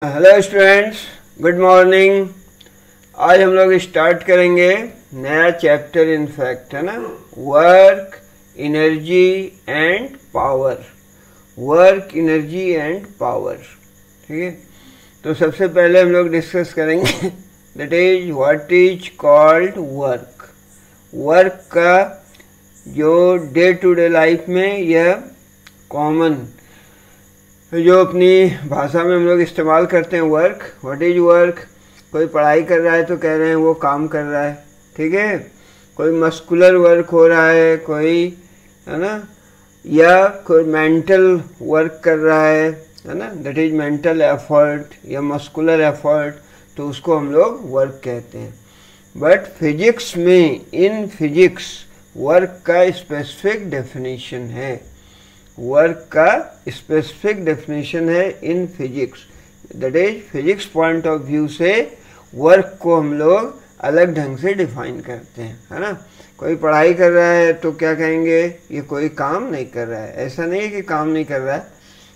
Hello students, good morning. आज हम लोग स्टार्ट करेंगे नया चैप्टर इनफैक्ट, है ना। Work, energy and power. Work, energy and power, ठीक है। तो सबसे पहले हम लोग डिस्कस करेंगे that is what is called work. Work का जो डे टू डे लाइफ में यह कॉमन जो अपनी भाषा में हम लोग इस्तेमाल करते हैं, वर्क। What is work? कोई पढ़ाई कर रहा है तो कह रहे हैं वो काम कर रहा है, ठीक है। कोई मस्कुलर वर्क हो रहा है, कोई, है ना, या कोई मेंटल वर्क कर रहा है ना, दैट इज मेंटल एफर्ट या मस्कुलर एफर्ट, तो उसको हम लोग वर्क कहते हैं। बट फिजिक्स में, इन फिजिक्स, वर्क का स्पेसिफिक डेफिनेशन है। वर्क का स्पेसिफिक डेफिनेशन है in physics, that is physics point of view से वर्क को हम लोग अलग ढंग से डिफाइन करते हैं, है ना। कोई पढ़ाई कर रहा है तो क्या कहेंगे, ये कोई काम नहीं कर रहा है। ऐसा नहीं है कि काम नहीं कर रहा है,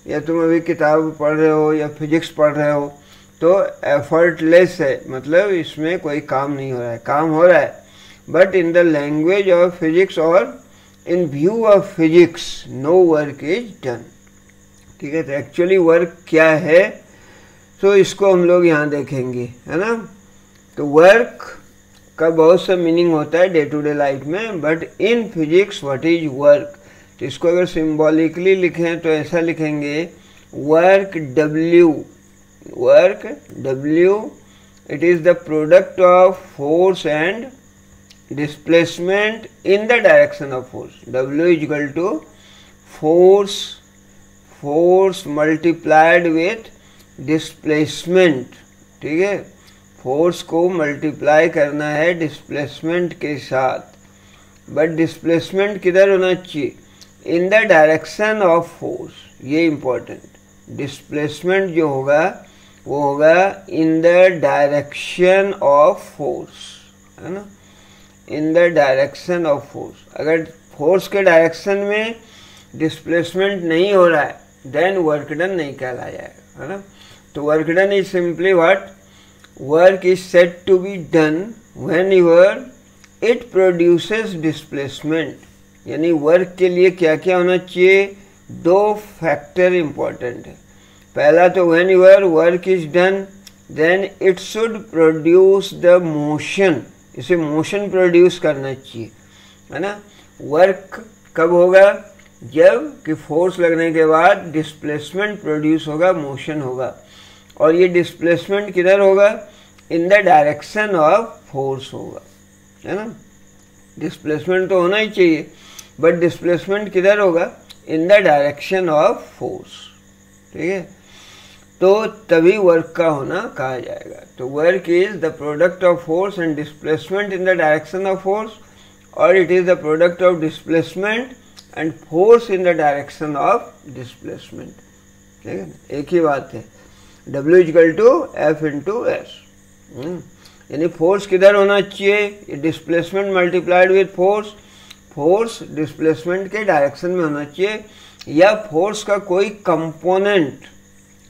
या तुम अभी किताब पढ़ रहे हो या फिजिक्स पढ़ रहे हो तो एफर्टलेस है, मतलब इसमें कोई काम नहीं हो रहा है। काम हो रहा है, but in the language of physics और in view of physics no work is done, ठीक है। तो एक्चुअली वर्क क्या है, तो इसको हम लोग यहाँ देखेंगे, है ना। तो वर्क का बहुत सा मीनिंग होता है डे टू डे लाइफ में, but in physics what is work. तो इसको अगर सिंबॉलिकली लिखें तो ऐसा लिखेंगे, work W. Work W, it is the product of force and displacement in the direction of force. W is equal to force multiplied with displacement, ठीक है। Force को मल्टीप्लाई करना है डिस्प्लेसमेंट के साथ, बट डिस्प्लेसमेंट किधर होना चाहिए, in the direction of force. ये इंपॉर्टेंट, डिस्प्लेसमेंट जो होगा वो होगा इन द डायरेक्शन ऑफ फोर्स, है ना, इन द डायरेक्शन ऑफ फोर्स। अगर फोर्स के डायरेक्शन में डिस्प्लेसमेंट नहीं हो रहा है देन वर्क डन नहीं कहलाया जाएगा, है ना। तो work done is simply what, work is said to be done when your it produces displacement. यानी वर्क के लिए क्या क्या होना चाहिए, दो फैक्टर इंपॉर्टेंट है। पहला तो when your work is done then it should produce the motion, इसे मोशन प्रोड्यूस करना चाहिए, है ना। वर्क कब होगा, जब कि फोर्स लगने के बाद डिस्प्लेसमेंट प्रोड्यूस होगा, मोशन होगा। और ये डिस्प्लेसमेंट किधर होगा, इन द डायरेक्शन ऑफ फोर्स होगा, है ना। डिस्प्लेसमेंट तो होना ही चाहिए, बट डिस्प्लेसमेंट किधर होगा, इन द डायरेक्शन ऑफ फोर्स, ठीक है। तो तभी वर्क का होना कहा जाएगा। तो work is the product of force and displacement in the direction of force, और it is the product of displacement and force in the direction of displacement, ठीक है। एक ही बात है, W equal to F into S. यानी force किधर होना चाहिए, displacement multiplied with force. Force displacement के डायरेक्शन में होना चाहिए, या फोर्स का कोई कंपोनेंट,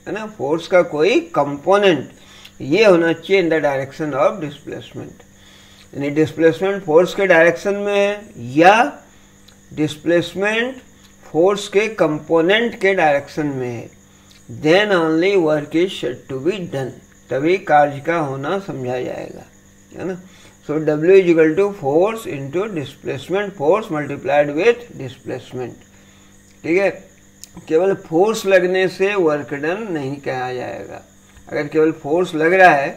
है ना, फोर्स का कोई कंपोनेंट ये होना चाहिए in the direction of displacement. यानी डिस्प्लेसमेंट फोर्स के डायरेक्शन में है, या डिस्प्लेसमेंट फोर्स के कंपोनेंट के डायरेक्शन में है, then only work is said to be done, तभी कार्य का होना समझा जाएगा, है ना। So W is equal to force into displacement, force multiplied with displacement, ठीक है। केवल फोर्स लगने से वर्क डन नहीं कहा जाएगा। अगर केवल फोर्स लग रहा है,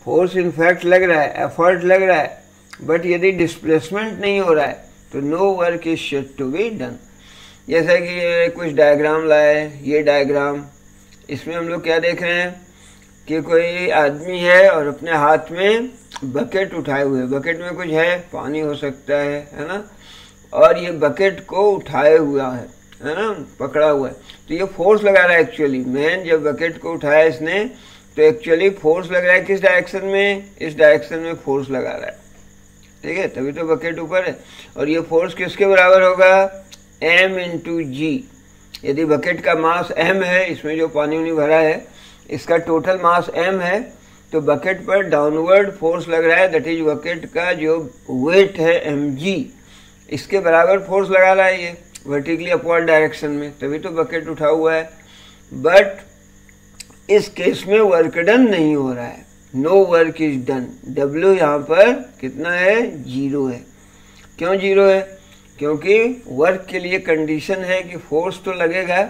फोर्स इनफैक्ट लग रहा है, एफर्ट लग रहा है, बट यदि डिस्प्लेसमेंट नहीं हो रहा है तो no work is said to be done. जैसा कि ये कुछ डायग्राम लाए, ये डायग्राम, इसमें हम लोग क्या देख रहे हैं कि कोई आदमी है और अपने हाथ में बकेट उठाए हुए, बकेट में कुछ है, पानी हो सकता है ना, और ये बकेट को उठाए हुआ है ना, पकड़ा हुआ है। तो ये फोर्स लगा रहा है एक्चुअली। मैन जब बकेट को उठाया इसने तो एक्चुअली फोर्स लग रहा है किस डायरेक्शन में, इस डायरेक्शन में फोर्स लगा रहा है, ठीक है, तभी तो बकेट ऊपर है। और ये फोर्स किसके बराबर होगा, M इंटू जी। यदि बकेट का मास M है, इसमें जो पानी उनी भरा है, इसका टोटल मास m है, तो बकेट पर डाउनवर्ड फोर्स लग रहा है, दैट इज बकेट का जो वेट है mg, इसके बराबर फोर्स लगा रहा है ये वर्टिकली अपवर्ड डायरेक्शन में, तभी तो बकेट उठा हुआ है। बट इस केस में वर्क डन नहीं हो रहा है, no work is done. W यहाँ पर कितना है, 0 है। क्यों 0 है? क्योंकि वर्क के लिए कंडीशन है कि फोर्स तो लगेगा,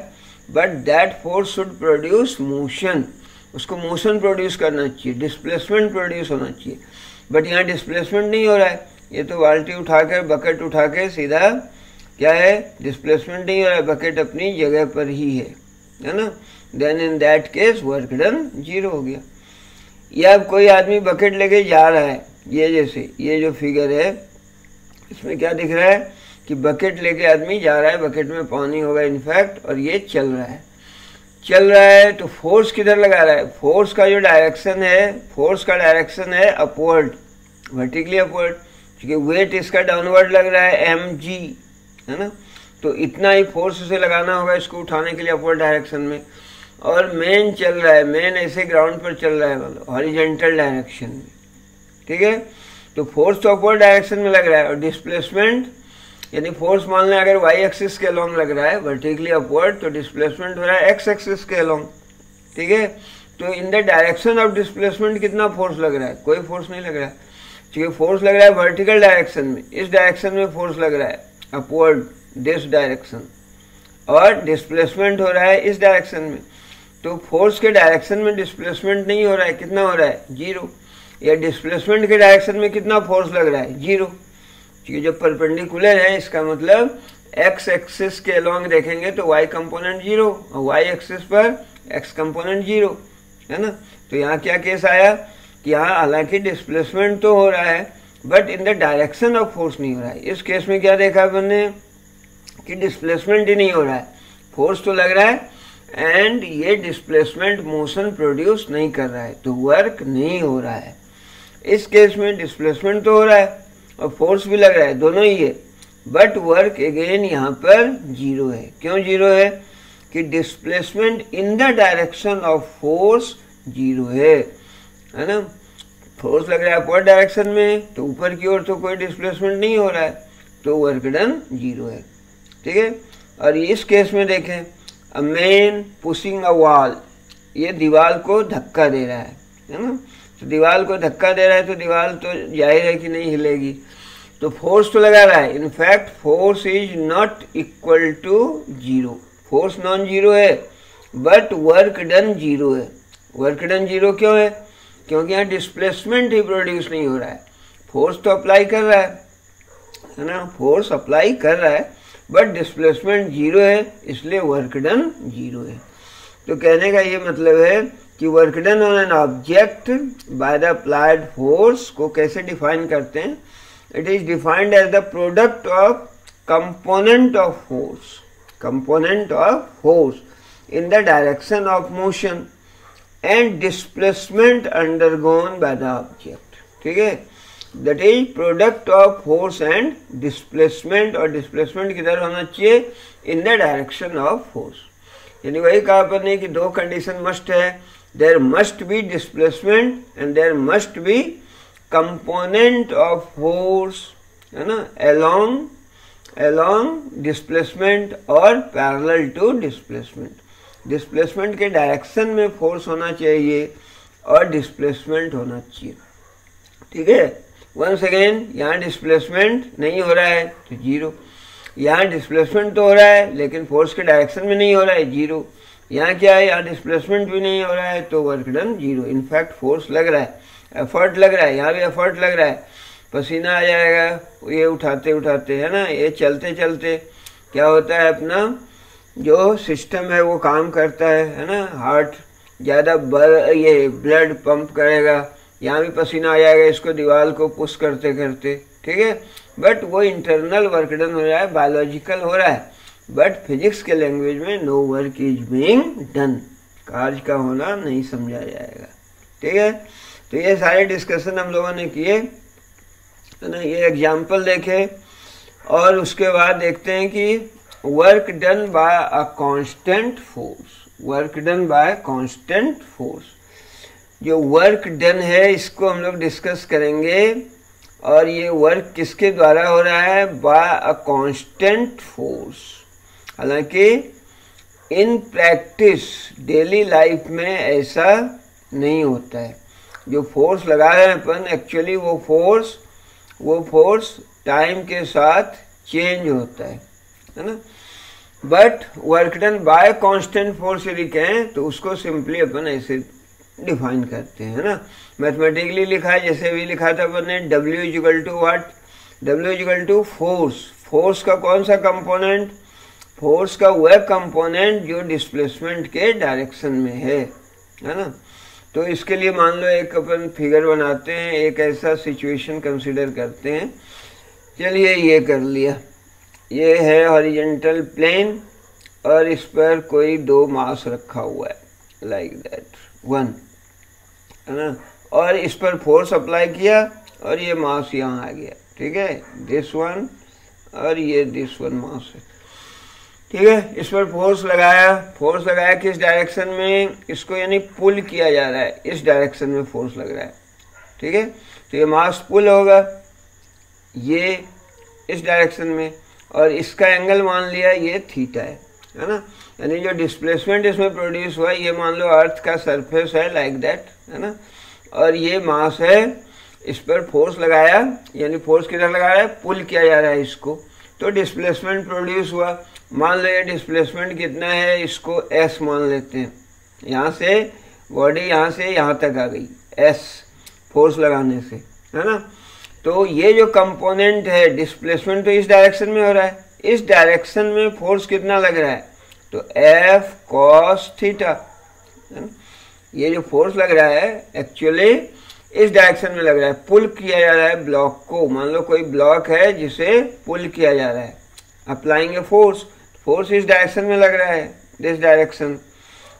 but that force should produce motion, उसको मोशन प्रोड्यूस करना चाहिए, डिस्प्लेसमेंट प्रोड्यूस होना चाहिए। बट यहाँ डिस्प्लेसमेंट नहीं हो रहा है, ये तो बाल्टी उठाकर बकेट उठा के सीधा क्या है, डिस्प्लेसमेंट नहीं हो रहा है, बकेट अपनी जगह पर ही है ना। Then in that case work done 0 हो गया। या अब कोई आदमी बकेट लेके जा रहा है, ये जैसे ये जो फिगर है इसमें क्या दिख रहा है कि बकेट लेके आदमी जा रहा है, बकेट में पानी होगा इनफैक्ट, और ये चल रहा है तो फोर्स किधर लगा रहा है, फोर्स का जो डायरेक्शन है, फोर्स का डायरेक्शन है अपवर्ड, वर्टिकली अपवर्ड, क्योंकि वेट इसका डाउनवर्ड लग रहा है mg, है ना। तो इतना ही फोर्स उसे लगाना होगा इसको उठाने के लिए अपवर्ड डायरेक्शन में। और मेन चल रहा है, मेन ऐसे ग्राउंड पर चल रहा है, मतलब हॉरिजॉन्टल डायरेक्शन में, ठीक है। तो फोर्स तो अपवर्ड डायरेक्शन में लग रहा है, और डिस्प्लेसमेंट यानी फोर्स मान लें अगर y एक्सिस के अलोंग लग रहा है वर्टिकली अपवर्ड, तो डिस्प्लेसमेंट हो रहा है x एक्सिस के अलोंग, ठीक है। तो इन द डायरेक्शन ऑफ डिस्प्लेसमेंट कितना फोर्स लग रहा है, कोई फोर्स नहीं लग रहा है, क्योंकि फोर्स लग रहा है वर्टिकल डायरेक्शन में, इस डायरेक्शन में फोर्स लग रहा है अपवर्ड, दिस डायरेक्शन, और डिस्प्लेसमेंट हो रहा है इस डायरेक्शन में। तो फोर्स के डायरेक्शन में डिस्प्लेसमेंट नहीं हो रहा है, कितना हो रहा है, 0। या डिस्प्लेसमेंट के डायरेक्शन में कितना फोर्स लग रहा है, 0, क्योंकि जब परपेंडिकुलर है इसका मतलब x एक्सिस के अलोंग देखेंगे तो y कंपोनेंट 0 और y एक्सिस पर x कंपोनेंट 0, है ना। तो यहाँ क्या केस आया कि यहाँ हालांकि डिस्प्लेसमेंट तो हो रहा है but in the direction of force नहीं हो रहा है। इस केस में क्या देखा हमने कि डिस्प्लेसमेंट ही नहीं हो रहा है, फोर्स तो लग रहा है एंड ये डिस्प्लेसमेंट मोशन प्रोड्यूस नहीं कर रहा है, तो वर्क नहीं हो रहा है। इस केस में डिस्प्लेसमेंट तो हो रहा है और फोर्स भी लग रहा है, दोनों ही है, बट वर्क अगेन यहाँ पर 0 है। क्यों 0 है कि displacement in the direction of force 0 है ना। फोर्स लग रहा है अपवर्ड डायरेक्शन में, तो ऊपर की ओर तो कोई डिस्प्लेसमेंट नहीं हो रहा है, तो वर्क डन 0 है, ठीक है। और इस केस में देखें, a man pushing a wall, ये दीवार को धक्का दे रहा है ना। तो दीवार को धक्का दे रहा है तो दीवार तो जाहिर है कि नहीं हिलेगी, तो फोर्स तो लगा रहा है। In fact force is not equal to 0, force non 0 है बट वर्क डन 0 है। वर्क डन 0 क्यों है? क्योंकि यहाँ डिस्प्लेसमेंट ही प्रोड्यूस नहीं हो रहा है, फोर्स तो अप्लाई कर रहा है ना, फोर्स अप्लाई कर रहा है बट डिस्प्लेसमेंट 0 है, इसलिए वर्क डन 0 है। तो कहने का ये मतलब है कि work done on an object by the applied force को कैसे डिफाइन करते हैं? It is defined as the product of component of force in the direction of motion and displacement undergone by the object, ठीक है। That is product of force and displacement, और displacement किधर होना चाहिए? In the direction of force. यानी वही कहा आपने कि दो कंडीशन मस्ट है, there must B displacement and there must be component of force, है ना, along डिस्प्लेसमेंट और पैरेलल टू डिस्प्लेसमेंट। डिस्प्लेसमेंट के डायरेक्शन में फोर्स होना चाहिए और डिस्प्लेसमेंट होना चाहिए, ठीक है। वंस अगेन यहाँ डिस्प्लेसमेंट नहीं हो रहा है तो 0, यहाँ डिस्प्लेसमेंट तो हो रहा है लेकिन फोर्स के डायरेक्शन में नहीं हो रहा है, 0। यहाँ क्या है, यहाँ डिस्प्लेसमेंट भी नहीं हो रहा है तो वर्क डन 0। इनफैक्ट फोर्स लग रहा है, एफर्ट लग रहा है, यहाँ भी एफर्ट लग रहा है, पसीना आ जाएगा ये उठाते उठाते, है ना। ये चलते चलते क्या होता है, अपना जो सिस्टम है वो काम करता है ना, हार्ट ज़्यादा ये ब्लड पंप करेगा, यहाँ भी पसीना आ जाएगा इसको दीवार को पुश करते करते, ठीक है। बट वो इंटरनल वर्क डन हो रहा है, बायोलॉजिकल हो रहा है, बट फिजिक्स के लैंग्वेज में no work is being done, कार्य का होना नहीं समझा जाएगा, ठीक है। तो ये सारे डिस्कशन हम लोगों ने किए, है ना, ये एग्जाम्पल देखे और उसके बाद देखते हैं कि work done bye a constant force. Work done bye constant force. जो वर्क डन है इसको हम लोग डिस्कस करेंगे, और ये वर्क किसके द्वारा हो रहा है? By a constant force. हालांकि इन प्रैक्टिस डेली लाइफ में ऐसा नहीं होता है। जो फोर्स लगा रहे हैं अपन, एक्चुअली वो फोर्स टाइम के साथ चेंज होता है ना। But work done bye constant force यदि कहें तो उसको सिंपली अपन ऐसे डिफाइन करते हैं ना। मैथमेटिकली लिखा है, जैसे भी लिखा था अपन ने, W equal to what? W equal to force. Force का कौन सा कंपोनेंट? फोर्स का वह कंपोनेंट जो डिस्प्लेसमेंट के डायरेक्शन में है ना। तो इसके लिए मान लो एक अपन फिगर बनाते हैं, एक ऐसा सिचुएशन कंसीडर करते हैं। चलिए ये कर लिया, ये है हॉरिजॉन्टल प्लेन और इस पर कोई दो मास रखा हुआ है, लाइक दैट 1 है ना, और इस पर फोर्स अप्लाई किया और ये मास यहाँ आ गया, ठीक है, दिस वन और ये दिस वन मास है, ठीक है। इस पर फोर्स लगाया किस डायरेक्शन में? इसको यानी पुल किया जा रहा है, इस डायरेक्शन में फोर्स लग रहा है, ठीक है। तो ये मास पुल होगा ये इस डायरेक्शन में, और इसका एंगल मान लिया ये थीटा है ना। यानी जो डिस्प्लेसमेंट इसमें प्रोड्यूस हुआ, ये मान लो अर्थ का सरफेस है, लाइक दैट है ना, और ये मास है, इस पर फोर्स लगाया, यानी फोर्स किधर लगा रहा है? पुल किया जा रहा है इसको, तो डिस्प्लेसमेंट प्रोड्यूस हुआ। मान लो ये डिस्प्लेसमेंट कितना है, इसको S मान लेते हैं। यहाँ से बॉडी यहाँ से यहाँ तक आ गई S फोर्स लगाने से, है ना। तो ये जो कंपोनेंट है, डिस्प्लेसमेंट तो इस डायरेक्शन में हो रहा है, इस डायरेक्शन में फोर्स कितना लग रहा है? तो F cos थीटा, ये जो फोर्स लग रहा है एक्चुअली इस डायरेक्शन में लग रहा है, पुल किया जा रहा है ब्लॉक को। मान लो कोई ब्लॉक है जिसे पुल किया जा रहा है, अप्लाइंग ए फोर्स इस डायरेक्शन में लग रहा है, दिस डायरेक्शन,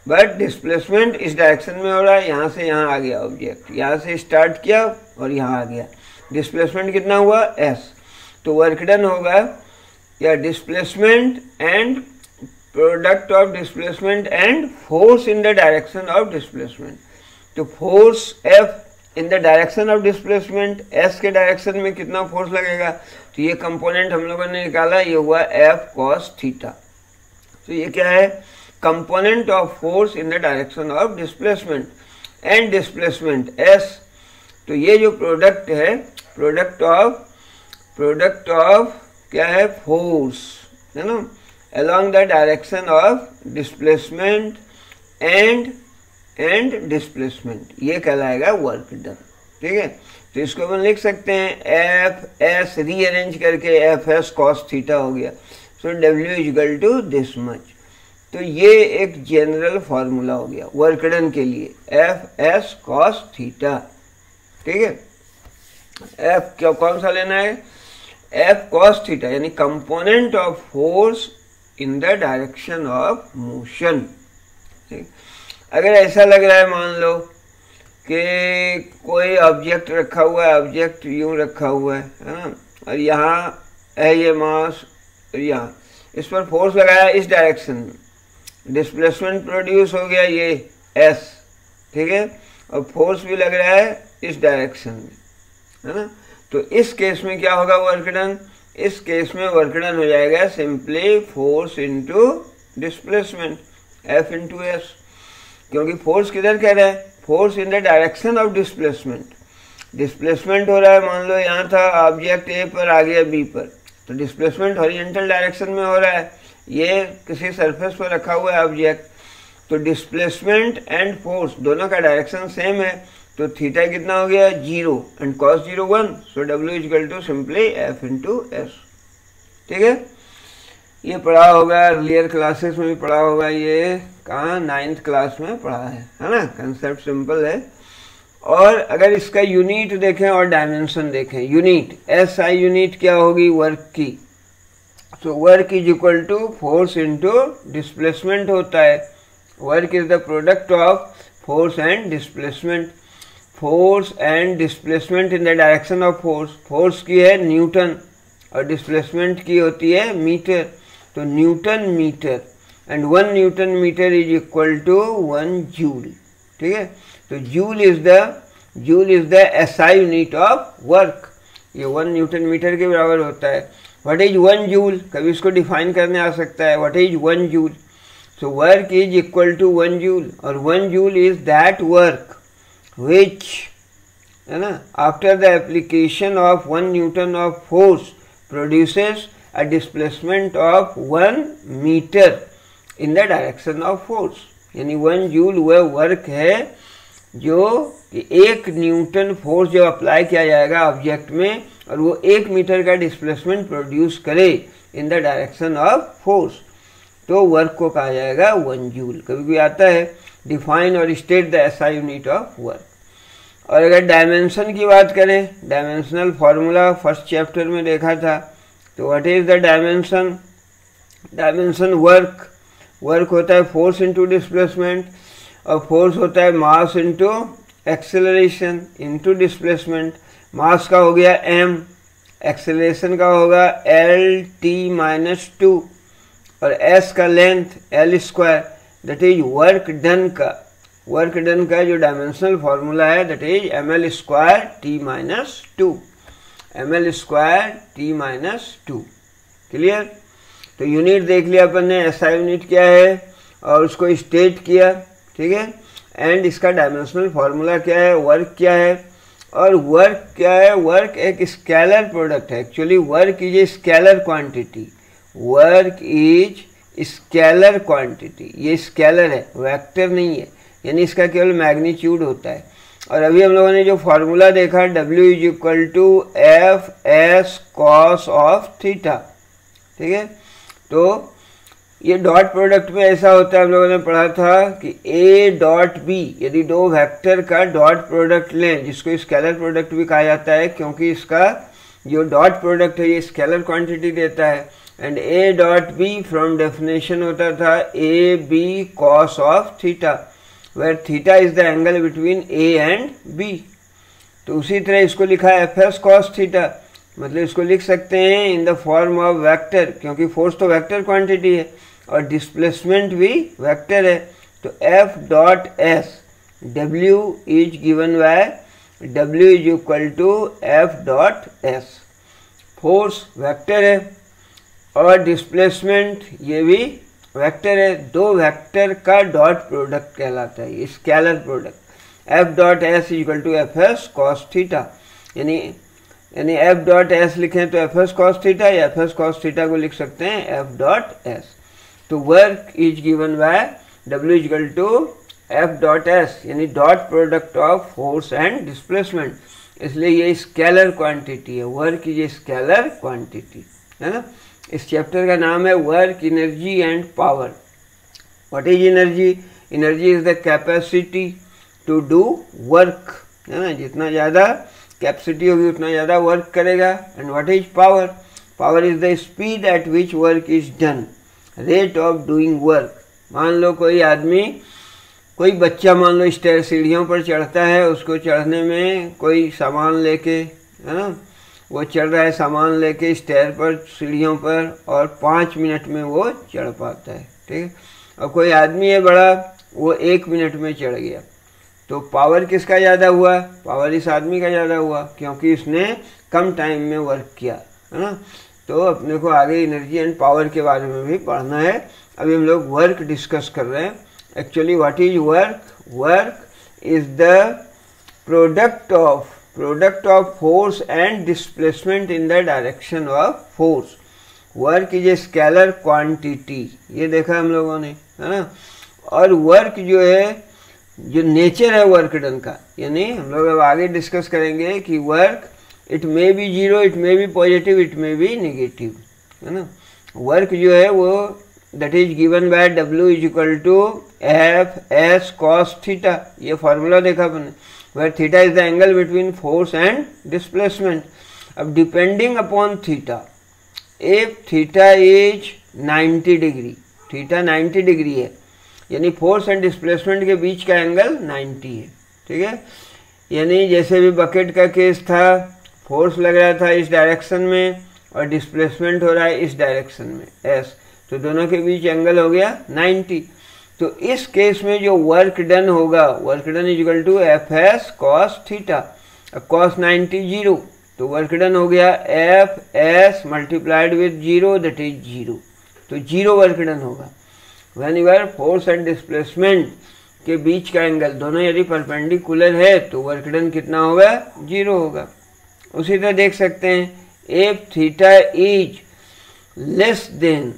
बट डिस्प्लेसमेंट इस डायरेक्शन में हो रहा है, यहाँ से यहाँ आ गया ऑब्जेक्ट, यहाँ से स्टार्ट किया और यहाँ आ गया, डिस्प्लेसमेंट कितना हुआ? S। तो वर्क डन होगा या displacement and product of displacement and force in the direction of displacement. तो force F in the direction of displacement, S के डायरेक्शन में कितना फोर्स लगेगा? तो ये कंपोनेंट हम लोगों ने निकाला, ये हुआ F cos थीटा। तो ये क्या है? Component of force in the direction of displacement and displacement S। तो ये जो प्रोडक्ट है, प्रोडक्ट ऑफ क्या है? फोर्स, है ना, along the direction of displacement and displacement, ये कहलाएगा वर्क डन, ठीक है। तो इसको अपन लिख सकते हैं F S रीअरेंज करके F S cos थीटा हो गया, so W equal to this much. तो ये एक जनरल फॉर्मूला हो गया वर्क डन के लिए, F S cos थीटा, ठीक है। F क्या कौन सा लेना है? F cos थीटा, यानी component of force in the direction of motion, ठीक। अगर ऐसा लग रहा है, मान लो कि कोई ऑब्जेक्ट रखा हुआ है, ऑब्जेक्ट यूं रखा हुआ है ना, और यहाँ है ये मास, और यहाँ इस पर फोर्स लगाया इस डायरेक्शन में, डिस्प्लेसमेंट प्रोड्यूस हो गया ये S, ठीक है, और फोर्स भी लग रहा है इस डायरेक्शन में, है ना। तो इस केस में क्या होगा वर्क डन? इस केस में वर्क डन हो जाएगा simply force into displacement, F into S, क्योंकि फोर्स किधर कह रहा है? Force in the direction of displacement. Displacement हो रहा है, मान लो यहाँ था ऑब्जेक्ट A पर, आ गया B पर, तो डिस्प्लेसमेंट हॉरिजॉन्टल डायरेक्शन में हो रहा है, ये किसी सरफेस पर रखा हुआ है ऑब्जेक्ट, तो डिस्प्लेसमेंट एंड फोर्स दोनों का डायरेक्शन सेम है, तो थीटा कितना हो गया? 0 and cos 0 1, so W equal to simply F into S, ठीक है। ये पढ़ा होगा, अर्लियर क्लासेस में भी पढ़ा होगा, ये कहाँ 9th क्लास में पढ़ा है ना। कंसेप्ट सिंपल है। और अगर इसका यूनिट देखें और डायमेंशन देखें, यूनिट SI यूनिट क्या होगी? वर्क की। So work is equal to force into displacement होता है। Work is the product of force and displacement. Force and displacement in the direction of force, force की है न्यूटन और displacement की होती है मीटर, तो newton metre and 1 newton metre is equal to 1 joule. ठीक है, तो joule is the SI unit of work, ये 1 न्यूटन मीटर के बराबर होता है। व्हाट इज 1 जूल, कभी इसको डिफाइन करने आ सकता है, what is 1 joule. So work is equal to 1 joule, और 1 joule is that work which, है ना, after the application of 1 newton of force produces a displacement of 1 metre in the direction of force. यानी 1 joule वह work है जो कि 1 Newton force जब apply किया जाएगा ऑब्जेक्ट में और वो 1 मीटर का डिस्प्लेसमेंट प्रोड्यूस करे इन द डायरेक्शन ऑफ फोर्स, तो वर्क को कहा जाएगा 1 जूल। कभी भी आता है डिफाइन और state the SI unit of work. और अगर डायमेंशन की बात करें, डायमेंशनल फॉर्मूला फर्स्ट चैप्टर में देखा था, तो what is the dimension. Dimension work होता है फोर्स इंटू डिस्प्लेसमेंट, और फोर्स होता है mass into acceleration into displacement. Mass का हो गया m, एक्सेलरेशन का होगा L(t-2) और s का length L², that is work done का जो डायमेंशनल फॉर्मूला है that is ml²t-2, ml²t-2। Clear. तो यूनिट देख लिया अपन ने, एसआई यूनिट क्या है और उसको स्टेट किया। ठीक है, एंड इसका डायमेंशनल फॉर्मूला क्या है, वर्क क्या है। और वर्क क्या है, वर्क एक स्केलर प्रोडक्ट है। Actually work is a scalar quantity, work is scalar quantity, ये स्केलर है, वेक्टर नहीं है, यानी इसका केवल मैग्नीट्यूड होता है। और अभी हम लोगों ने जो फॉर्मूला देखा W is equal to F S cos of theta. ठीक है, तो ये डॉट प्रोडक्ट में ऐसा होता है, हम लोगों ने पढ़ा था कि A डॉट B, यदि दो वेक्टर का डॉट प्रोडक्ट लें, जिसको स्केलर प्रोडक्ट भी कहा जाता है क्योंकि इसका जो डॉट प्रोडक्ट है ये स्केलर क्वांटिटी देता है। And A dot B from definition होता था AB cos of theta, where theta is the angle between A and B। तो उसी तरह इसको लिखा है FS कॉस थीटा, मतलब इसको लिख सकते हैं in the form of vector, क्योंकि फोर्स तो वेक्टर क्वांटिटी है और डिस्प्लेसमेंट भी वेक्टर है। तो F dot S, W is given by W is equal to F dot S। Force vector है और डिस्प्लेसमेंट ये भी वेक्टर है, दो वेक्टर का डॉट प्रोडक्ट कहलाता है, ये scalar product. F dot S is equal to FS cos theta, यानी F डॉट S लिखें तो FS कॉस थीटा, या FS कॉस थीटा को लिख सकते हैं F डॉट S। तो work is given by W is equal to F dot S, यानी dot product of force and displacement, इसलिए ये स्केलर क्वांटिटी है, work is a scalar quantity, है ना। इस चैप्टर का नाम है work, energy and power. What is energy, energy is the capacity to do work, है ना, जितना ज़्यादा कैपेसिटी होगी उतना ज़्यादा वर्क करेगा। And what is power, power is the speed at which work is done, rate of doing work. मान लो कोई आदमी, कोई बच्चा मान लो स्टेयर सीढ़ियों पर चढ़ता है, उसको चढ़ने में कोई सामान लेके, है ना, वो चढ़ रहा है सामान लेके स्टेयर पर, सीढ़ियों पर, और 5 मिनट में वो चढ़ पाता है। ठीक है, और कोई आदमी है बड़ा, वो 1 मिनट में चढ़ गया, तो पावर किसका ज़्यादा हुआ, पावर इस आदमी का ज़्यादा हुआ क्योंकि इसने कम टाइम में वर्क किया, है ना। तो अपने को आगे एनर्जी एंड पावर के बारे में भी पढ़ना है। अभी हम लोग वर्क डिस्कस कर रहे हैं। Actually what is work, work is the product of force and displacement in the direction of force. Work is a scalar quantity, ये देखा हम लोगों ने, है ना। और वर्क जो है, जो नेचर है वर्क डन का, यानी हम लोग अब आगे डिस्कस करेंगे कि work it may be zero, it may be positive, it may be negative, है ना। वर्क जो है वो that is given by W is equal to F S cos theta, ये फॉर्मूला देखा अपने, where theta is the angle between force and displacement. अब depending upon theta, if theta is 90 degree, theta 90 degree है, यानी force and displacement के बीच का angle 90 है। ठीक है, यानी जैसे भी बकेट का केस था, फोर्स लग रहा था इस डायरेक्शन में और डिस्प्लेसमेंट हो रहा है इस डायरेक्शन में S, तो दोनों के बीच एंगल हो गया 90। तो इस केस में जो वर्क डन होगा, work done is equal to F S cos theta. अब कॉस 90 जीरो, तो वर्क डन हो गया F S multiplied with zero that is zero, तो जीरो वर्क डन होगा। व्हेनेवर फोर्स एंड डिस्प्लेसमेंट के बीच का एंगल दोनों यदि परपेंडिकुलर है तो वर्क डन कितना होगा, जीरो होगा। उसी तरह देख सकते हैं if theta is less then,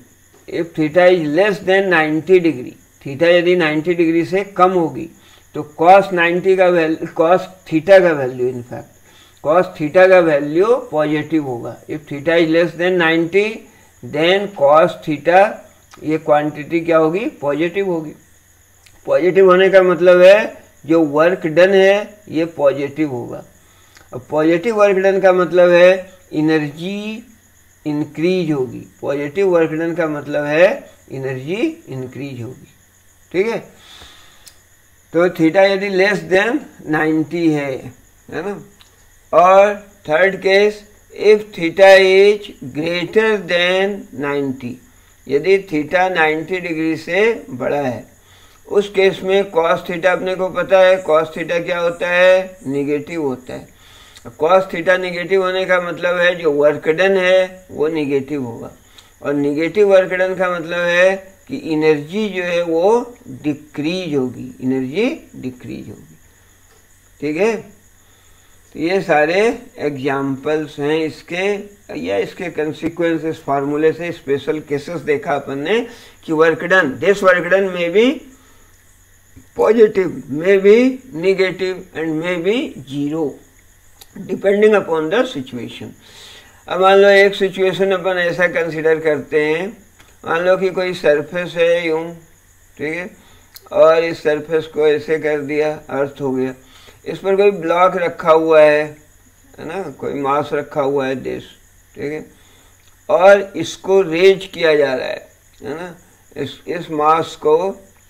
if theta is less than 90 degree, theta यदि 90 डिग्री से कम होगी तो cos 90 का वैल्यू, cos थीटा का वैल्यू, इनफैक्ट cos थीटा का वैल्यू पॉजिटिव होगा। If theta is less than 90 then cos theta, ये quantity क्या होगी, पॉजिटिव होगी। पॉजिटिव होने का मतलब है जो वर्क डन है ये पॉजिटिव होगा। अब पॉजिटिव वर्क डन का मतलब है एनर्जी इंक्रीज होगी, पॉजिटिव वर्क डन का मतलब है एनर्जी इंक्रीज होगी, ठीक है। तो थीटा यदि लेस देन 90 है ना। और third case if theta is greater than 90, यदि थीटा 90 डिग्री से बड़ा है, उस केस में कॉस थीटा अपने को पता है, कॉस थीटा क्या होता है, निगेटिव होता है। कॉस थीटा निगेटिव होने का मतलब है जो वर्क डन है वो निगेटिव होगा, और निगेटिव वर्क डन का मतलब है कि एनर्जी जो है वो डिक्रीज होगी, एनर्जी डिक्रीज होगी, ठीक है। तो ये सारे एग्जाम्पल्स हैं इसके, या इसके कंसिक्वेंस इस फार्मूले से स्पेशल केसेस देखा अपन ने कि work done, this work done may be positive, may be negative and may be zero, depending upon the situation. अब मान लो एक सिचुएशन अपन ऐसा कंसिडर करते हैं, मान लो कि कोई सरफेस है यूं, ठीक है, और इस सरफेस को ऐसे कर दिया, अर्थ हो गया, इस पर कोई ब्लॉक रखा हुआ है ना, कोई मास रखा हुआ है दिस, ठीक है, और इसको रेज किया जा रहा है ना, इस मास को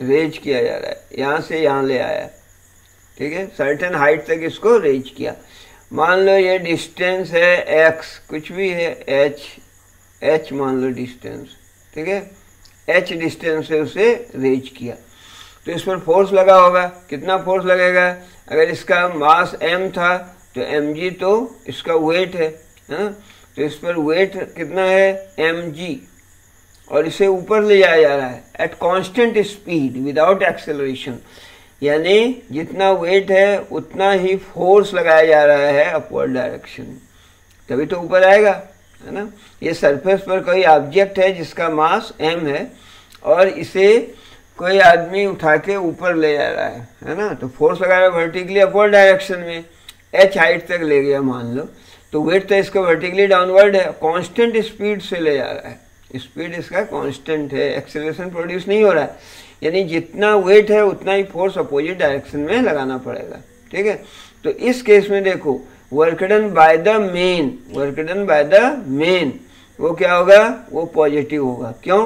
रेज किया जा रहा है, यहाँ से यहाँ ले आया, ठीक है, सर्टेन हाइट तक इसको रेज किया। मान लो ये डिस्टेंस है x, कुछ भी है h मान लो डिस्टेंस, ठीक है, h डिस्टेंस से उसे रेज किया, तो इस पर फोर्स लगा होगा। कितना फोर्स लगेगा, अगर इसका मास m था तो mg तो इसका वेट है ना, तो इस पर वेट कितना है mg, और इसे ऊपर ले जाया जा रहा है at constant speed without acceleration, यानी जितना वेट है उतना ही फोर्स लगाया जा रहा है अपवर्ड डायरेक्शन, तभी तो ऊपर आएगा, है ना। ये सरफेस पर कोई ऑब्जेक्ट है जिसका मास m है और इसे कोई आदमी उठा के ऊपर ले जा रहा है ना, तो फोर्स लगा रहा है वर्टिकली अपवर्ड डायरेक्शन में, h हाइट तक ले गया मान लो, तो वेट तो इसका वर्टिकली डाउनवर्ड है, कांस्टेंट स्पीड से ले जा रहा है, स्पीड इसका कांस्टेंट है, एक्सेलरेशन प्रोड्यूस नहीं हो रहा है, यानी जितना वेट है उतना ही फोर्स अपोजिट डायरेक्शन में लगाना पड़ेगा, ठीक है। तो इस केस में देखो work done by the main, work done by the main वो क्या होगा, वो पॉजिटिव होगा। क्यों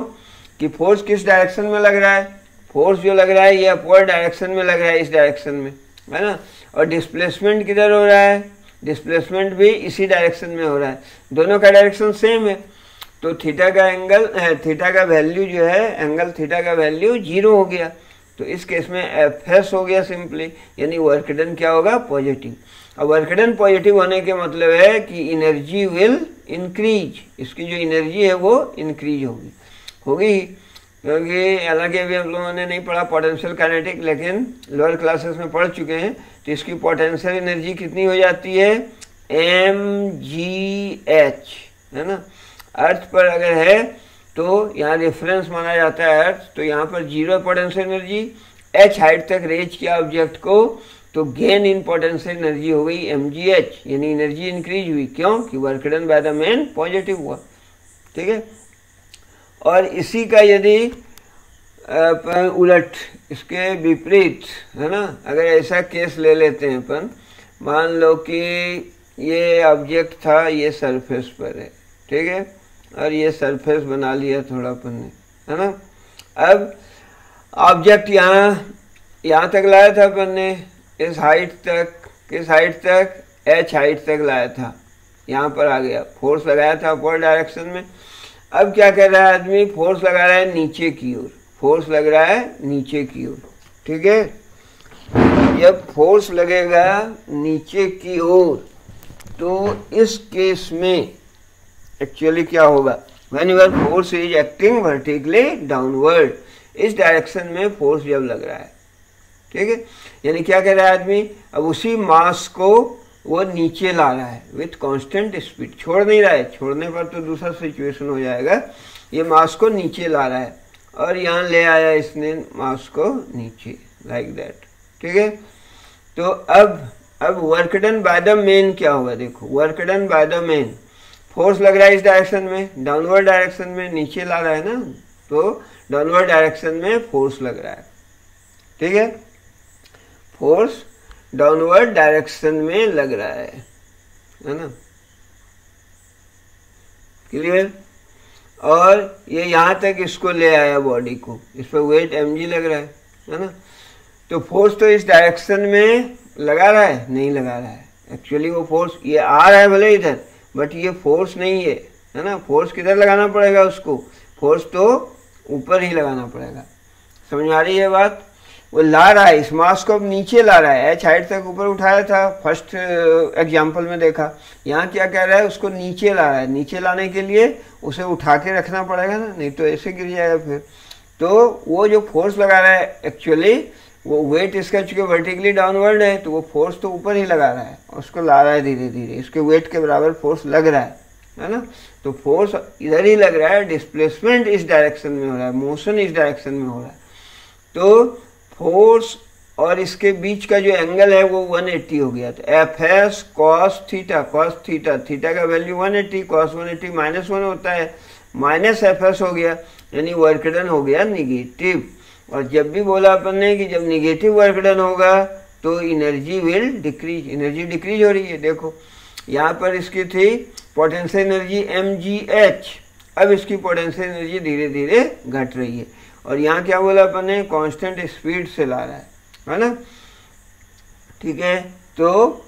कि फोर्स किस डायरेक्शन में लग रहा है, फोर्स जो लग रहा है ये अपवर्ड डायरेक्शन में लग रहा है, इस डायरेक्शन में, है ना, और डिस्प्लेसमेंट किधर हो रहा है, डिस्प्लेसमेंट भी इसी डायरेक्शन में हो रहा है, दोनों का डायरेक्शन सेम है, तो थीटा का एंगल, थीटा का वैल्यू जो है, एंगल थीटा का वैल्यू जीरो हो गया, तो इस केस में एफ एस हो गया सिंपली, यानी वर्क डन क्या होगा, पॉजिटिव। अब वर्क डन पॉजिटिव होने के मतलब है कि एनर्जी विल इंक्रीज, इसकी जो एनर्जी है वो इंक्रीज होगी, क्योंकि हालांकि अभी हम लोगों ने नहीं पढ़ा पोटेंशियल काइनेटिक, लेकिन लोअर क्लासेस में पढ़ चुके हैं, तो इसकी पोटेंशियल एनर्जी कितनी हो जाती है, mgh, है ना। अर्थ पर अगर है तो यहाँ रेफरेंस माना जाता है अर्थ, तो यहाँ पर zero potential energy, h height तक रेज किया ऑब्जेक्ट को, तो गेन इन पोटेंशियल एनर्जी हो गई mgh, यानी एनर्जी इंक्रीज हुई। क्यों कि work done by the man positive हुआ, ठीक है। और इसी का यदि उलट, इसके विपरीत, है ना, अगर ऐसा केस ले लेते हैं अपन, मान लो कि ये ऑब्जेक्ट था, ये सरफेस पर है, ठीक है, और ये सरफेस बना लिया थोड़ा अपन ने, है ना। अब ऑब्जेक्ट यहाँ तक लाया था अपन ने, इस हाइट तक, किस हाइट तक, h हाइट तक लाया था, यहाँ पर आ गया, फोर्स लगाया था अपवर्ड डायरेक्शन में। अब क्या कर रहा है आदमी, फोर्स लगा रहा है नीचे की ओर, फोर्स लग रहा है नीचे की ओर, ठीक है। जब फोर्स लगेगा नीचे की ओर तो इस केस में एक्चुअली क्या होगा, when your force is acting vertically downward, इस डायरेक्शन में फोर्स जब लग रहा है, ठीक है, यानी क्या कह रहा है आदमी, अब उसी मास को वो नीचे ला रहा है विथ कांस्टेंट स्पीड, छोड़ नहीं रहा है, छोड़ने पर तो दूसरा सिचुएशन हो जाएगा, ये मास को नीचे ला रहा है और यहाँ ले आया इसने मास को नीचे, लाइक दैट, ठीक है। तो अब work done by the main क्या होगा, देखो work done by the main, force लग रहा है इस डायरेक्शन में, डाउनवर्ड डायरेक्शन में, नीचे ला रहा है ना, तो डाउनवर्ड डायरेक्शन में फोर्स लग रहा है, ठीक है, फोर्स डाउनवर्ड डायरेक्शन में लग रहा है ना, क्लियर। और ये यहाँ तक इसको ले आया बॉडी को, इस पर वेट mg लग रहा है ना, तो फोर्स तो इस डायरेक्शन में लगा रहा है, नहीं लगा रहा है, एक्चुअली वो फोर्स ये आ रहा है भले इधर, बट ये फोर्स नहीं है ना, फोर्स किधर लगाना पड़ेगा उसको, फोर्स तो ऊपर ही लगाना पड़ेगा, समझ आ रही है बात। वो ला रहा है इस मास को, अब नीचे ला रहा है, एच हाइट तक ऊपर उठाया था फर्स्ट एग्जाम्पल में देखा, यहाँ क्या कह रहा है, उसको नीचे ला रहा है, नीचे लाने के लिए उसे उठा के रखना पड़ेगा ना, नहीं तो ऐसे गिर जाएगा फिर। तो वो जो फोर्स लगा रहा है एक्चुअली वो वेट इसका चूंकि वर्टिकली डाउनवर्ड है, तो वो फोर्स तो ऊपर ही लगा रहा है, उसको ला रहा है धीरे धीरे, इसके वेट के बराबर फोर्स लग रहा है ना, तो फोर्स इधर ही लग रहा है, डिस्प्लेसमेंट इस डायरेक्शन में हो रहा है, मोशन इस डायरेक्शन में हो रहा है, तो फोर्स और इसके बीच का जो एंगल है वो 180 हो गया, तो F S cos theta, cos theta, theta का वैल्यू 180, कॉस 180 -1 होता है, माइनस एफ एस हो गया, यानी वर्क डन हो गया निगेटिव। और जब भी बोला अपन ने कि जब निगेटिव वर्क डन होगा तो energy will decrease, energy decrease हो रही है, देखो यहाँ पर इसकी थी पोटेंशियल एनर्जी mgh, अब इसकी पोटेंशियल एनर्जी धीरे धीरे घट रही है, और यहाँ क्या बोला अपन ने, कांस्टेंट स्पीड से ला रहा है ना, ठीक है। तो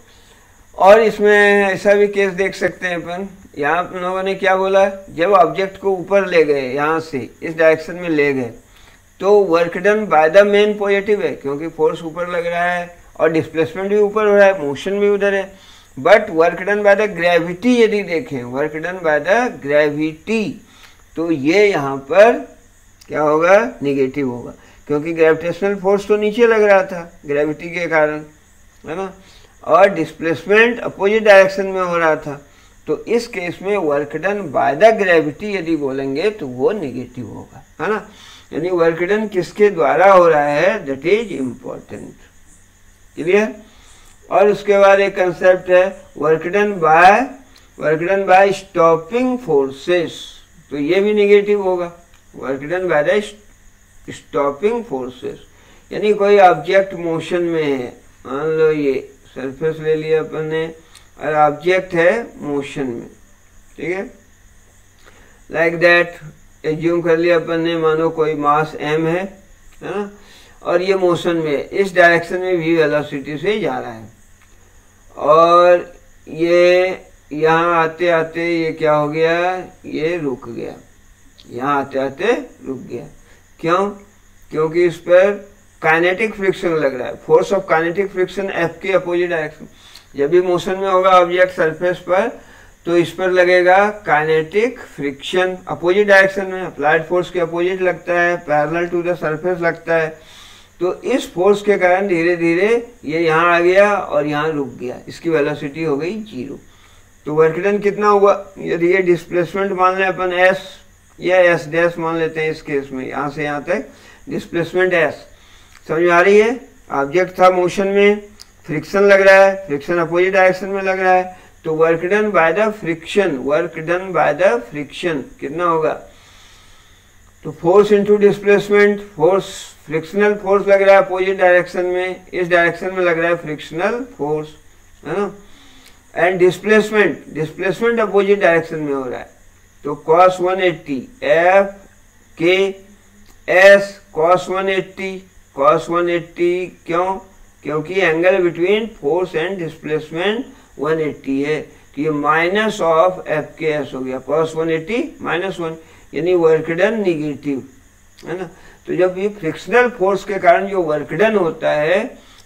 और इसमें ऐसा भी केस देख सकते हैं अपन, यहाँ अपन लोगों ने क्या बोला, जब ऑब्जेक्ट को ऊपर ले गए, यहाँ से इस डायरेक्शन में ले गए, तो work done by the main positive है, क्योंकि फोर्स ऊपर लग रहा है और डिस्प्लेसमेंट भी ऊपर हो रहा है, मोशन भी उधर है, but work done by the gravity यदि देखें, work done by the gravity, तो ये यहाँ पर क्या होगा, निगेटिव होगा, क्योंकि ग्रेविटेशनल फोर्स तो नीचे लग रहा था ग्रेविटी के कारण, है ना, और डिस्प्लेसमेंट अपोजिट डायरेक्शन में हो रहा था, तो इस केस में work done by the gravity यदि बोलेंगे तो वो निगेटिव होगा, है ना, यानी वर्क डन किसके द्वारा हो रहा है, दैट इज इम्पोर्टेंट, क्लियर। और उसके बाद एक कंसेप्ट है work done bye stopping forces, तो ये भी निगेटिव होगा, work done by the stopping forces, यानी कोई ऑब्जेक्ट मोशन में है, मान लो ये सरफेस ले लिया अपन ने और ऑब्जेक्ट है मोशन में, ठीक है, लाइक दैट एज्यूम कर लिया अपन ने, मानो कोई मास m है ना, और ये मोशन में इस डायरेक्शन में v वेलोसिटी से जा रहा है, और ये यहाँ आते आते ये क्या हो गया, ये रुक गया, यहाँ आते आते रुक गया, क्यों, क्योंकि इस पर काइनेटिक फ्रिक्शन लग रहा है, force of kinetic friction F के अपोजिट डायरेक्शन, जब भी मोशन में होगा ऑब्जेक्ट सरफेस पर तो इस पर लगेगा काइनेटिक फ्रिक्शन अपोजिट डायरेक्शन में, अप्लाइड फोर्स के अपोजिट लगता है, पैरेलल टू द सरफेस लगता है, तो इस फोर्स के कारण धीरे धीरे ये यहाँ आ गया और यहाँ रुक गया, इसकी वेलोसिटी हो गई 0, तो वर्क डन कितना हुआ, यदि ये डिस्प्लेसमेंट मान लें अपन s या s डैश मान लेते हैं, इस केस में यहाँ से यहाँ तक डिस्प्लेसमेंट s, समझ आ रही है, ऑब्जेक्ट था मोशन में, फ्रिक्शन लग रहा है, फ्रिक्शन अपोजिट डायरेक्शन में लग रहा है, तो work done by the friction, work done by the friction कितना होगा, तो force into displacement, force frictional force लग रहा है अपोजिट डायरेक्शन में, इस डायरेक्शन में लग रहा है फ्रिक्शनल फोर्स, है ना, एंड डिस्प्लेसमेंट अपोजिट डायरेक्शन में हो रहा है, तो cos 180 F K S cos 180 क्यों, क्योंकि angle between force and displacement 180 है, तो ये माइनस ऑफ F के S हो गया, cos 180 -1, यानी वर्क डन निगेटिव, है ना। तो जब ये फ्रिक्शनल फोर्स के कारण जो वर्क डन होता है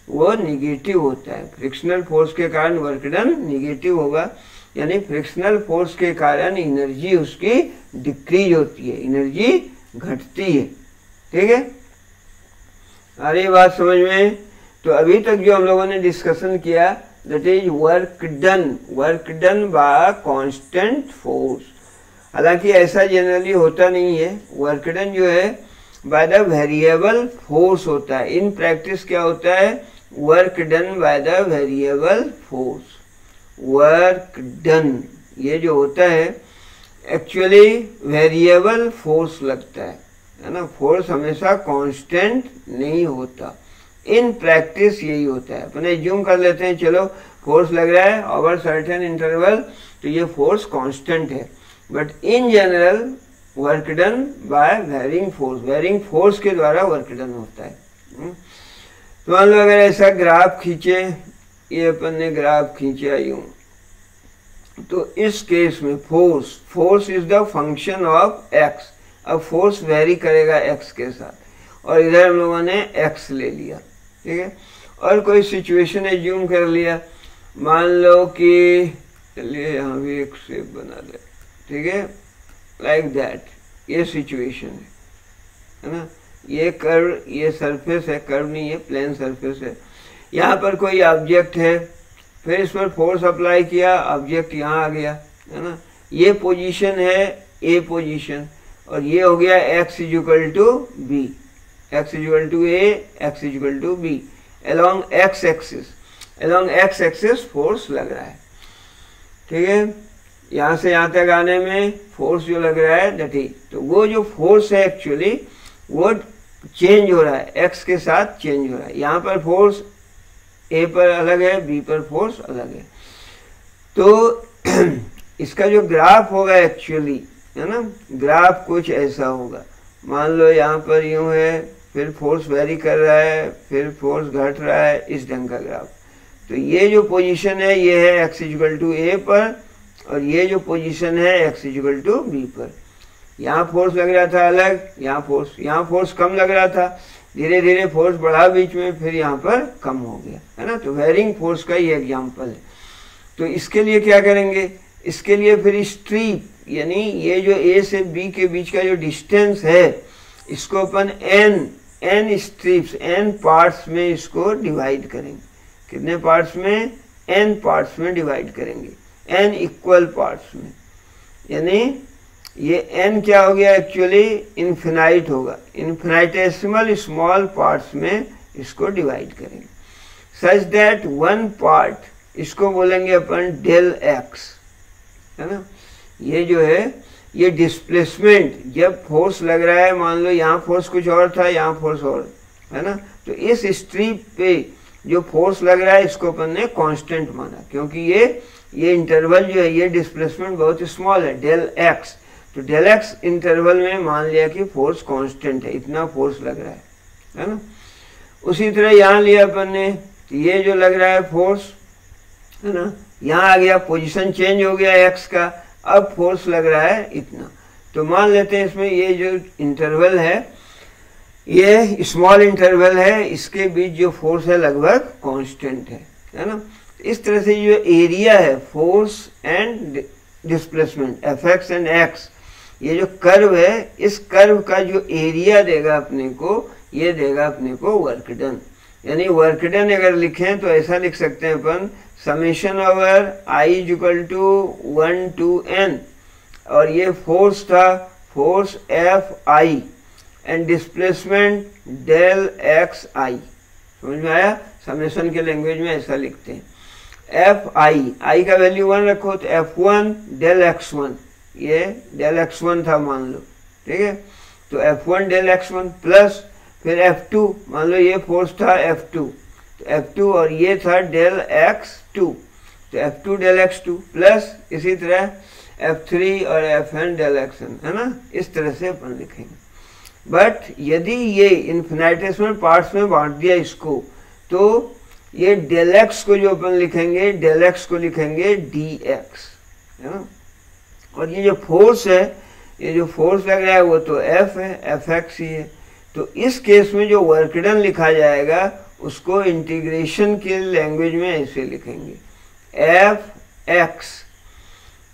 वो निगेटिव होता है, फ्रिक्शनल फोर्स के कारण वर्क डन निगेटिव होगा, यानी फ्रिक्शनल फोर्स के कारण एनर्जी उसकी डिक्रीज होती है, एनर्जी घटती है, ठीक है। अरे बात समझ में। तो अभी तक जो हम लोगों ने डिस्कशन किया that is work done bye constant force. हालांकि ऐसा जनरली होता नहीं है, वर्क डन जो है बाय द वेरिएबल फोर्स होता है। इन प्रैक्टिस क्या होता है, work done by the variable force. Work done ये जो होता है एक्चुअली वेरिएबल फोर्स लगता है ना, फोर्स हमेशा कांस्टेंट नहीं होता। इन प्रैक्टिस यही होता है। अपने एज्यूम कर लेते हैं चलो फोर्स लग रहा है ओवर सर्टेन इंटरवल तो ये फोर्स कांस्टेंट है, but in general work done by varying force के द्वारा वर्क डन होता है। तो मान लो अगर ऐसा ग्राफ खींचे, ये अपन ने ग्राफ खींचा यूं, तो इस केस में force is the function of x. अब फोर्स वेरी करेगा एक्स के साथ, और इधर हम लोगों ने एक्स ले लिया, ठीक है। और कोई सिचुएशन एज्यूम कर लिया, मान लो कि चलिए यहाँ भी एक शेप बना दे, ठीक है, लाइक दैट। ये सिचुएशन है ना, ये कर्व, ये सरफेस है, कर्व नहीं है, प्लेन सरफेस है। यहाँ पर कोई ऑब्जेक्ट है, फिर इस पर फोर्स अप्लाई किया, ऑब्जेक्ट यहाँ आ गया, है ना। ये पोजीशन है ए पोजीशन, और ये हो गया x equal to B, x equal to A, x equal to B. Along x axis force लग रहा है, ठीक है। यहाँ से यहाँ तक आने में फोर्स जो लग रहा है दैट इज, तो वो जो फोर्स है एक्चुअली वो चेंज हो रहा है, एक्स के साथ चेंज हो रहा है। यहाँ पर फोर्स ए पर अलग है, बी पर फोर्स अलग है। तो इसका जो ग्राफ होगा एक्चुअली, है ना, ग्राफ कुछ ऐसा होगा। मान लो यहाँ पर यूं है, फिर फोर्स वेरी कर रहा है, फिर फोर्स घट रहा है, इस ढंग का ग्राफ। तो ये जो पोजीशन है ये है एक्स इक्वल टू ए पर, और ये जो पोजीशन है एक्स इक्वल टू बी पर। यहाँ फोर्स लग रहा था अलग, यहाँ फोर्स कम लग रहा था, धीरे धीरे फोर्स बढ़ा बीच में, फिर यहाँ पर कम हो गया, है ना। तो वेरिंग फोर्स का ये एग्जाम्पल है। तो इसके लिए क्या करेंगे, इसके लिए फिर स्ट्रीप, यानी ये जो ए से बी के बीच का जो डिस्टेंस है इसको अपन एन स्ट्रिप्स, एन पार्ट्स में इसको डिवाइड करेंगे। कितने पार्ट्स में, एन पार्ट्स में डिवाइड करेंगे, एन इक्वल पार्ट्स में। यानी ये एन क्या हो गया एक्चुअली, इन्फिनाइट होगा, इन्फिनाइटेसिमल स्मॉल पार्ट्स में इसको डिवाइड करेंगे, सच दैट वन पार्ट, इसको बोलेंगे अपन डेल एक्स, है ना। ये जो है ये डिस्प्लेसमेंट, जब फोर्स लग रहा है, मान लो यहाँ फोर्स कुछ और था, यहाँ फोर्स और, है ना। तो इस स्ट्रिप पे जो फोर्स लग रहा है इसको अपन ने कांस्टेंट माना, क्योंकि ये इंटरवल जो है, ये डिस्प्लेसमेंट बहुत स्मॉल है, डेल एक्स। तो डेल एक्स इंटरवल में मान लिया कि फोर्स कांस्टेंट है, इतना फोर्स लग रहा है ना। उसी तरह यहाँ लिया अपन ने, ये जो लग रहा है फोर्स, है ना, यहाँ आ गया, पोजीशन चेंज हो गया एक्स का, अब फोर्स लग रहा है इतना। तो मान लेते हैं इसमें ये जो इंटरवल है ये स्मॉल इंटरवल है, इसके बीच जो फोर्स है लगभग कांस्टेंट है ना। इस तरह से जो एरिया है force and displacement, F x and x, ये जो कर्व है, इस कर्व का जो एरिया देगा अपने को, ये देगा अपने को वर्क डन। यानी वर्क डन अगर लिखें तो ऐसा लिख सकते हैं अपन, summation over I equal to 1 to n, और ये फोर्स था, force F I, and displacement del X I. समझ में आया, समेशन के लैंग्वेज में ऐसा लिखते हैं। एफ आई का वैल्यू 1 रखो, तो F1 डेल x1, ये डेल x1 था मान लो, ठीक है। तो F1 डेल x1 प्लस फिर F2, मान लो ये फोर्स था F2, तो F2 और ये था डेल x2, तो F2 डेल x2 प्लस इसी तरह F3 और Fn डेल xn, है ना। इस तरह से अपन लिखेंगे। बट यदि ये इन्फिनिटेसिमल पार्ट्स में बांट दिया इसको, तो ये डेल एक्स को जो अपन लिखेंगे, डेल एक्स को लिखेंगे dx, है ना। और ये जो फोर्स है ये जो फोर्स लग रहा है वो तो F है, Fx ही है। तो इस केस में जो वर्क डन लिखा जाएगा उसको इंटीग्रेशन के लैंग्वेज में ऐसे लिखेंगे, Fx।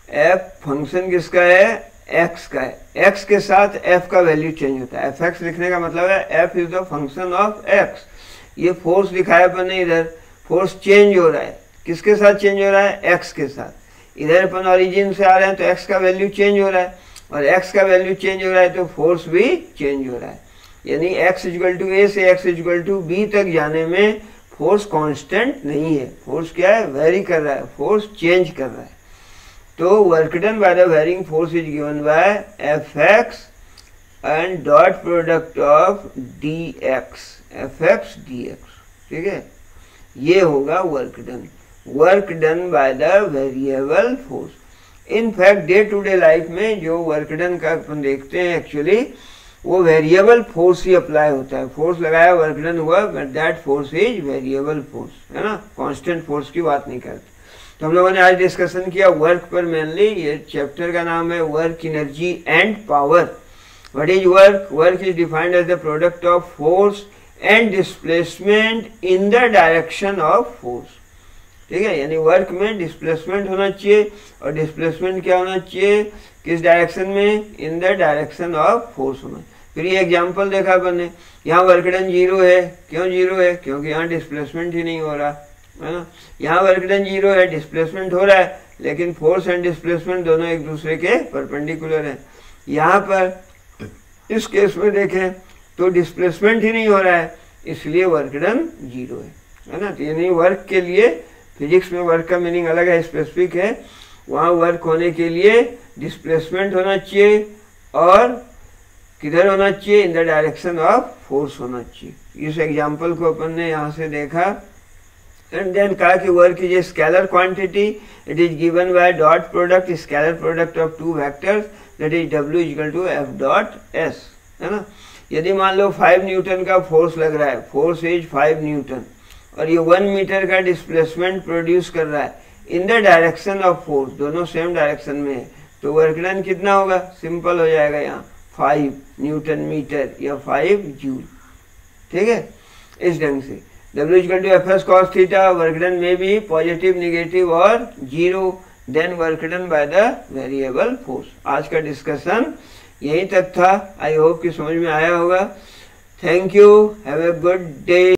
F फंक्शन किसका है? x का है। x के साथ f का वैल्यू चेंज होता है। Fx लिखने का मतलब है f is the function of x। ये फोर्स लिखा है अपन ने, इधर फोर्स चेंज हो रहा है, किसके साथ चेंज हो रहा है? x के साथ। इधर अपन ओरिजिन से आ रहे हैं तो x का वैल्यू चेंज हो रहा है, और x का वैल्यू चेंज हो रहा है तो फोर्स भी चेंज हो रहा है। यानी x इक्वल टू a से x इक्वल टू b तक जाने में फोर्स कांस्टेंट नहीं है। फोर्स क्या है? वेरी कर रहा है, फोर्स चेंज कर रहा है। तो work done by the varying force is given by Fx and dot product of dx, Fx dx। ठीक है, ये होगा work done by the variable force. In fact day to day life में जो वर्क डन का अपन देखते हैं actually वो वेरिएबल फोर्स ही अप्लाई होता है। फोर्स लगाया, वर्क डन हुआ, but that force is variable force, है ना, कांस्टेंट फोर्स की बात नहीं करते। तो हम लोगों ने आज डिस्कशन किया वर्क पर मेनली। ये चैप्टर का नाम है work, energy and power. What is work? Work is defined as the product of force and displacement in the direction of force. ठीक है, यानी वर्क में डिस्प्लेसमेंट होना चाहिए, और डिस्प्लेसमेंट क्या होना चाहिए? किस डायरेक्शन में? इन द डायरेक्शन ऑफ फोर्स होना। फिर ये एग्जाम्पल देखा अपन ने, यहाँ वर्क डन 0 है। क्यों 0 है? क्योंकि यहाँ डिस्प्लेसमेंट ही नहीं हो रहा है ना। यहाँ वर्क डन 0 है, डिस्प्लेसमेंट हो रहा है, लेकिन फोर्स एंड डिस्प्लेसमेंट दोनों एक दूसरे के परपेंडिकुलर है। यहाँ पर इस केस में देखें तो डिस्प्लेसमेंट ही नहीं हो रहा है, इसलिए वर्क डन 0 है ना। तो यानी वर्क के लिए, फिजिक्स में वर्क का मीनिंग अलग है, स्पेसिफिक है। वहाँ वर्क होने के लिए डिस्प्लेसमेंट होना चाहिए, और किधर होना चाहिए? In the direction of force होना चाहिए। इस एग्जाम्पल को अपन ने यहाँ से देखा, एंड देन कहा कि work is a scalar quantity, it is given by dot product, scalar product of two vectors, that is W equal to F dot S, है ना। यदि मान लो 5 न्यूटन का फोर्स लग रहा है, फोर्स इज 5 न्यूटन, और ये 1 मीटर का डिस्प्लेसमेंट प्रोड्यूस कर रहा है इन द डायरेक्शन ऑफ फोर्स, दोनों सेम डायरेक्शन में है, तो वर्क डन कितना होगा? सिंपल हो जाएगा, यहाँ 5 न्यूटन मीटर या 5 जूल। ठीक है, इस ढंग से W equal to Fs cos theta, work done में भी पॉजिटिव, नेगेटिव और 0, then work done by the variable force. आज का डिस्कशन यहीं तक था। आई होप कि समझ में आया होगा। Thank you, have a good day.